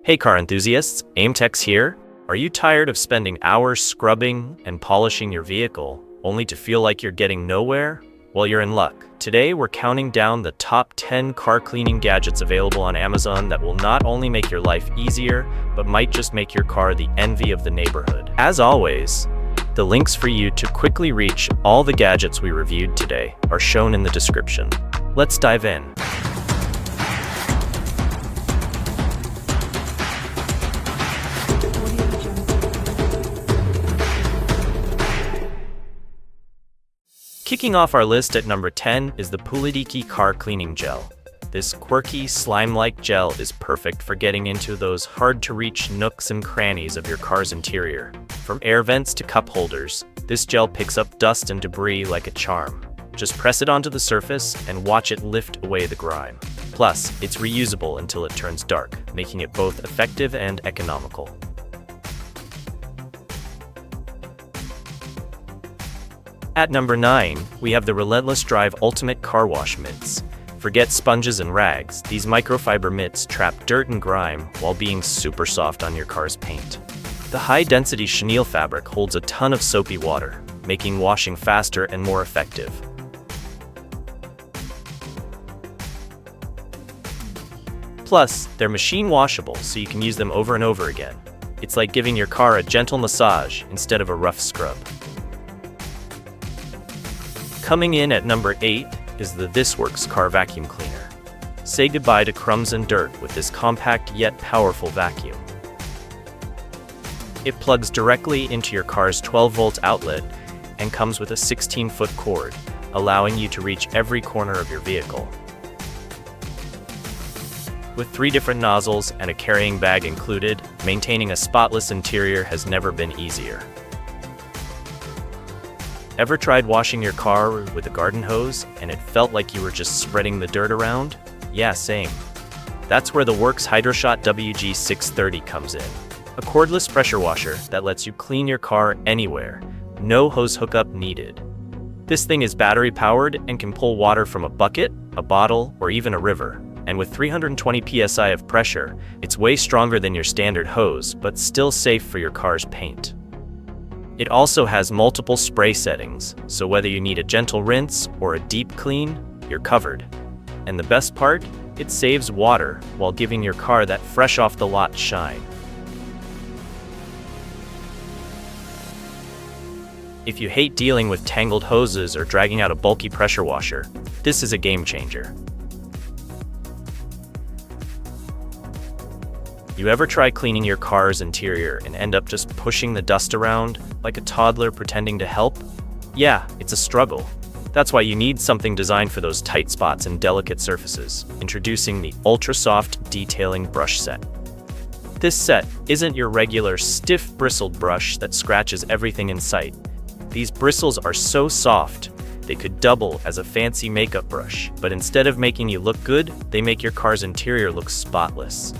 Hey car enthusiasts, AimTechs here. Are you tired of spending hours scrubbing and polishing your vehicle, only to feel like you're getting nowhere? Well, you're in luck. Today, we're counting down the top 10 car cleaning gadgets available on Amazon that will not only make your life easier, but might just make your car the envy of the neighborhood. As always, the links for you to quickly reach all the gadgets we reviewed today are shown in the description. Let's dive in. Kicking off our list at number 10 is the Pulidiki Car Cleaning Gel. This quirky, slime-like gel is perfect for getting into those hard-to-reach nooks and crannies of your car's interior. From air vents to cup holders, this gel picks up dust and debris like a charm. Just press it onto the surface and watch it lift away the grime. Plus, it's reusable until it turns dark, making it both effective and economical. At number 9, we have the Relentless Drive Ultimate Car Wash Mitts. Forget sponges and rags, these microfiber mitts trap dirt and grime while being super soft on your car's paint. The high-density chenille fabric holds a ton of soapy water, making washing faster and more effective. Plus, they're machine washable, so you can use them over and over again. It's like giving your car a gentle massage instead of a rough scrub. Coming in at number 8 is the This Works Car Vacuum Cleaner. Say goodbye to crumbs and dirt with this compact yet powerful vacuum. It plugs directly into your car's 12-volt outlet and comes with a 16-foot cord, allowing you to reach every corner of your vehicle. With 3 different nozzles and a carrying bag included, maintaining a spotless interior has never been easier. Ever tried washing your car with a garden hose and it felt like you were just spreading the dirt around? Yeah, same. That's where the Works HydroShot WG630 comes in. A cordless pressure washer that lets you clean your car anywhere. No hose hookup needed. This thing is battery powered and can pull water from a bucket, a bottle, or even a river. And with 320 psi of pressure, it's way stronger than your standard hose, but still safe for your car's paint. It also has multiple spray settings, so whether you need a gentle rinse or a deep clean, you're covered. And the best part? It saves water while giving your car that fresh off the lot shine. If you hate dealing with tangled hoses or dragging out a bulky pressure washer, this is a game changer. You ever try cleaning your car's interior and end up just pushing the dust around like a toddler pretending to help? Yeah, it's a struggle. That's why you need something designed for those tight spots and delicate surfaces. Introducing the Ultra Soft Detailing Brush Set. This set isn't your regular stiff bristled brush that scratches everything in sight. These bristles are so soft, they could double as a fancy makeup brush, but instead of making you look good, they make your car's interior look spotless.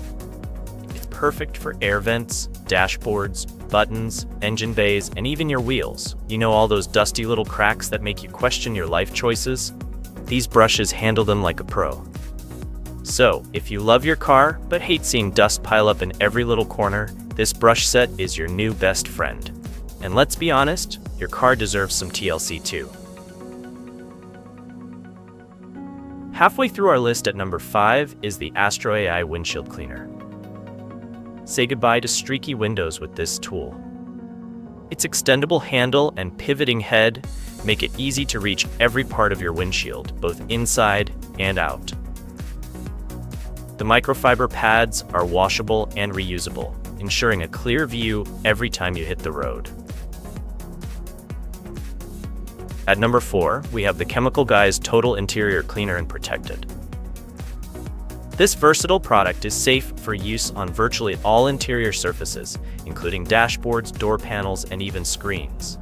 Perfect for air vents, dashboards, buttons, engine bays, and even your wheels. You know, all those dusty little cracks that make you question your life choices? These brushes handle them like a pro. So, if you love your car but hate seeing dust pile up in every little corner, this brush set is your new best friend. And let's be honest, your car deserves some TLC too. Halfway through our list at number 5 is the Astro AI Windshield Cleaner. Say goodbye to streaky windows with this tool. Its extendable handle and pivoting head make it easy to reach every part of your windshield, both inside and out. The microfiber pads are washable and reusable, ensuring a clear view every time you hit the road. At number 4, we have the Chemical Guys Total Interior Cleaner and Protected. This versatile product is safe for use on virtually all interior surfaces, including dashboards, door panels, and even screens.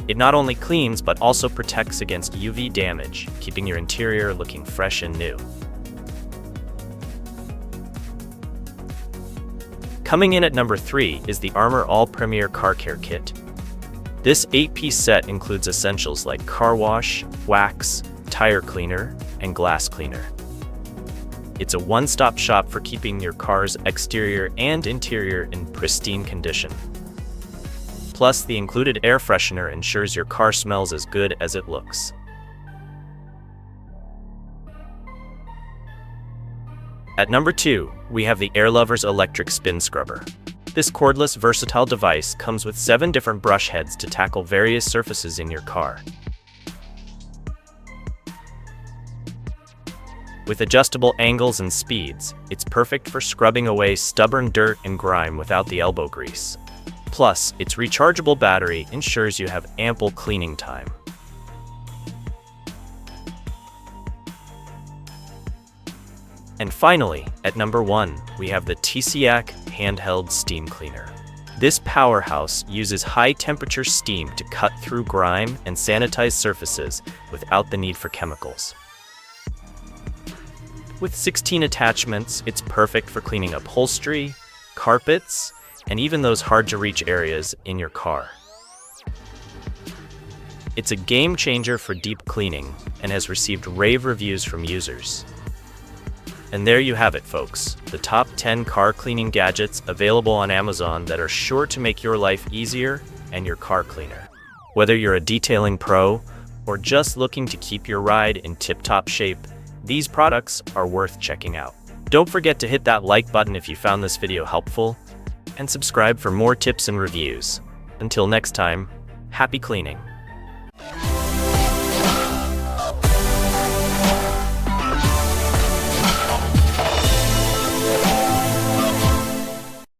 It not only cleans but also protects against UV damage, keeping your interior looking fresh and new. Coming in at number 3 is the Armor All Premier Car Care Kit. This 8-piece set includes essentials like car wash, wax, tire cleaner, and glass cleaner. It's a one-stop shop for keeping your car's exterior and interior in pristine condition. Plus, the included air freshener ensures your car smells as good as it looks. At number 2, we have the Airlover's Electric Spin Scrubber. This cordless, versatile device comes with 7 different brush heads to tackle various surfaces in your car. With adjustable angles and speeds, it's perfect for scrubbing away stubborn dirt and grime without the elbow grease. Plus, its rechargeable battery ensures you have ample cleaning time. And finally, at number 1, we have the TCAC Handheld Steam Cleaner. This powerhouse uses high-temperature steam to cut through grime and sanitize surfaces without the need for chemicals. With 16 attachments, it's perfect for cleaning upholstery, carpets, and even those hard-to-reach areas in your car. It's a game changer for deep cleaning and has received rave reviews from users. And there you have it, folks, the top 10 car cleaning gadgets available on Amazon that are sure to make your life easier and your car cleaner. Whether you're a detailing pro or just looking to keep your ride in tip-top shape, these products are worth checking out. Don't forget to hit that like button if you found this video helpful, and subscribe for more tips and reviews. Until next time, happy cleaning.